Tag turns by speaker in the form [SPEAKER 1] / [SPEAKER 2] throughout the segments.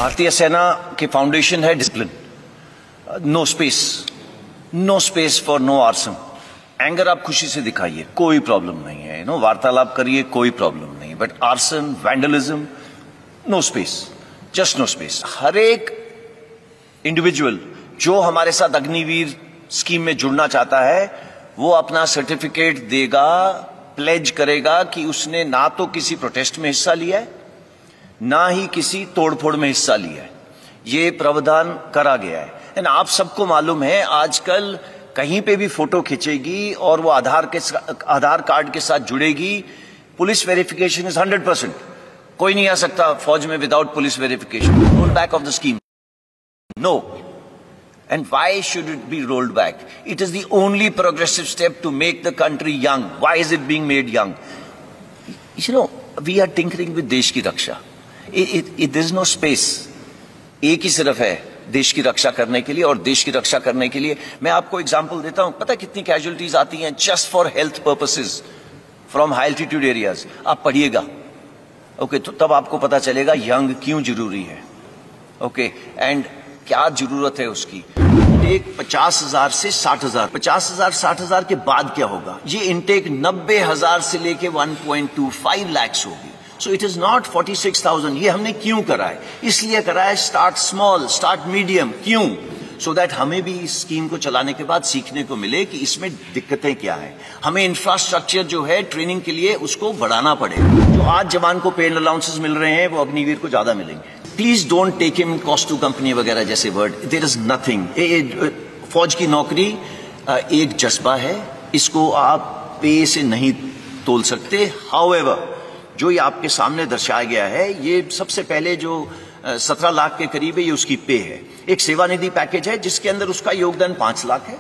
[SPEAKER 1] भारतीय सेना की फाउंडेशन है discipline, no space for no arson. Anger आप खुशी से दिखाइए, कोई प्रॉब्लम नहीं है, वार्तालाप करिए, कोई प्रॉब्लम नहीं, but arson, vandalism, no space, just no space. हर एक इंडिविजुअल जो हमारे साथ अग्निवीर स्कीम में जुड़ना चाहता है वो अपना सर्टिफिकेट देगा, प्लेज करेगा कि उसने ना तो किसी प्रोटेस्ट में हिस्सा लिया है, ना ही किसी तोड़फोड़ में हिस्सा लिया है। ये प्रावधान करा गया है। एंड आप सबको मालूम है आजकल कहीं पे भी फोटो खींचेगी और वो आधार कार्ड के साथ जुड़ेगी, पुलिस वेरिफिकेशन इज 100%। कोई नहीं आ सकता फौज में without police verification. Roll back of the scheme, no. And why should it be rolled back? It is the only progressive step to make the country young. Why is it being made young? We are tinkering with देश की रक्षा. There is no space. एक ही सिर्फ है देश की रक्षा करने के लिए, और देश की रक्षा करने के लिए मैं आपको एग्जांपल देता हूं। पता कितनी कैजुअलिटीज आती हैं just for health purposes from high altitude areas. आप पढ़िएगा, ओके, तो तब आपको पता चलेगा यंग क्यों जरूरी है, ओके, एंड क्या जरूरत है उसकी। इंटेक 50,000 से 60,000, 50,000 60,000 के बाद क्या होगा? ये इंटेक 90,000 से लेके 1.25 लाख होगी। So it is not 46,000। ये हमने क्यों करा है? इसलिए करा है स्टार्ट स्मॉल, स्टार्ट मीडियम। क्यों? सो दैट हमें भी इस स्कीम को चलाने के बाद सीखने को मिले कि इसमें दिक्कतें क्या है। हमें इंफ्रास्ट्रक्चर जो है ट्रेनिंग के लिए उसको बढ़ाना पड़ेगा। जो आज जवान को पेड अलाउंसेस मिल रहे हैं वो अग्निवीर को ज्यादा मिलेंगे। Please don't take him cost to company वगैरह जैसे वर्ड। There is nothing. फौज की नौकरी एक जज्बा है, इसको आप पे से नहीं तोल सकते। हाउएवर, जो ये आपके सामने दर्शाया गया है, ये सबसे पहले जो 17 लाख के करीब है, ये उसकी पे है। एक सेवानिधि पैकेज है जिसके अंदर उसका योगदान 5 लाख है।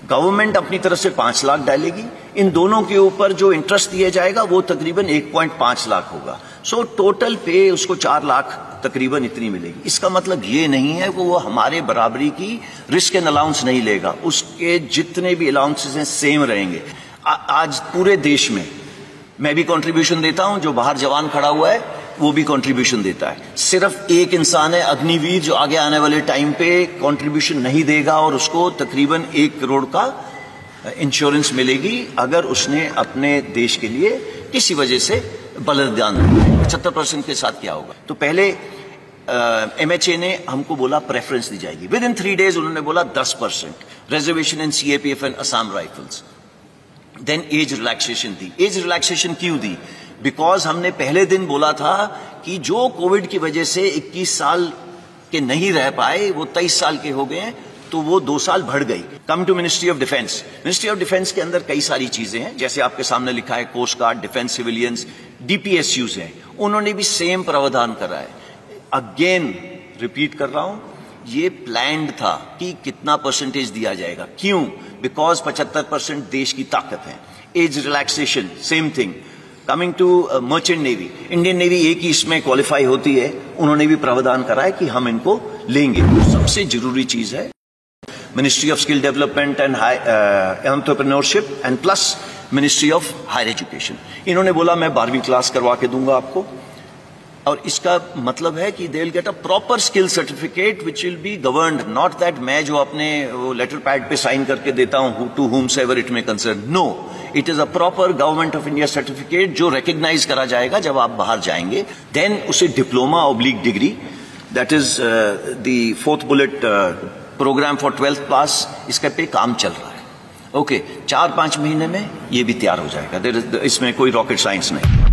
[SPEAKER 1] गवर्नमेंट अपनी तरफ से 5 लाख डालेगी। इन दोनों के ऊपर जो इंटरेस्ट दिया जाएगा वो तकरीबन 1.5 लाख होगा। सो टोटल पे उसको 4 लाख तकरीबन इतनी मिलेगी। इसका मतलब ये नहीं है कि वो हमारे बराबरी की रिस्क एंड अलाउंस नहीं लेगा, उसके जितने भी अलाउंसेस हैं सेम रहेंगे। आज पूरे देश में मैं भी कंट्रीब्यूशन देता हूं, जो बाहर जवान खड़ा हुआ है वो भी कंट्रीब्यूशन देता है। सिर्फ एक इंसान है अग्निवीर जो आगे आने वाले टाइम पे कंट्रीब्यूशन नहीं देगा, और उसको तकरीबन 1 करोड़ का इंश्योरेंस मिलेगी अगर उसने अपने देश के लिए किसी वजह से बलिदान दिया। 75% के साथ क्या होगा? तो पहले MHA ने हमको बोला प्रेफरेंस दी जाएगी। विद इन 3 डेज उन्होंने बोला 10% reservation in CAPF and Assam Rifles. Then age relaxation दी। एज रिलैक्सेशन क्यों दी? बिकॉज हमने पहले दिन बोला था कि जो कोविड की वजह से 21 साल के नहीं रह पाए वो 23 साल के हो गए हैं, तो वो 2 साल बढ़ गई। Come to ministry of defence. Ministry of defence के अंदर कई सारी चीजें हैं, जैसे आपके सामने लिखा है coast guard, defence civilians, DPSUs है, उन्होंने भी सेम प्रावधान करा है। अगेन रिपीट कर रहा हूं, ये प्लान्ड था कि कितना परसेंटेज दिया जाएगा। क्यों? बिकॉज 75% देश की ताकत है। Age relaxation same thing. Coming to merchant navy, Indian navy एक ही इसमें क्वालिफाई होती है, उन्होंने भी प्रावधान करा है कि हम इनको लेंगे। सबसे जरूरी चीज है ministry of skill development and entrepreneurship and plus ministry of higher education. इन्होंने बोला मैं 12वीं क्लास करवा के दूंगा आपको, और इसका मतलब है कि they will get a proper skill certificate which will be governed, not that मैं जो अपने वो लेटर पैड पे साइन करके देता हूं to whomsoever it may concern. No, it is a proper government of India certificate जो recognise करा जाएगा जब आप बाहर जाएंगे। देन उसे diploma oblique degree, that is the 4th bullet programme for 12th pass, इसके पे काम चल रहा है। ओके, 4-5 महीने में ये भी तैयार हो जाएगा। इसमें कोई रॉकेट साइंस नहीं।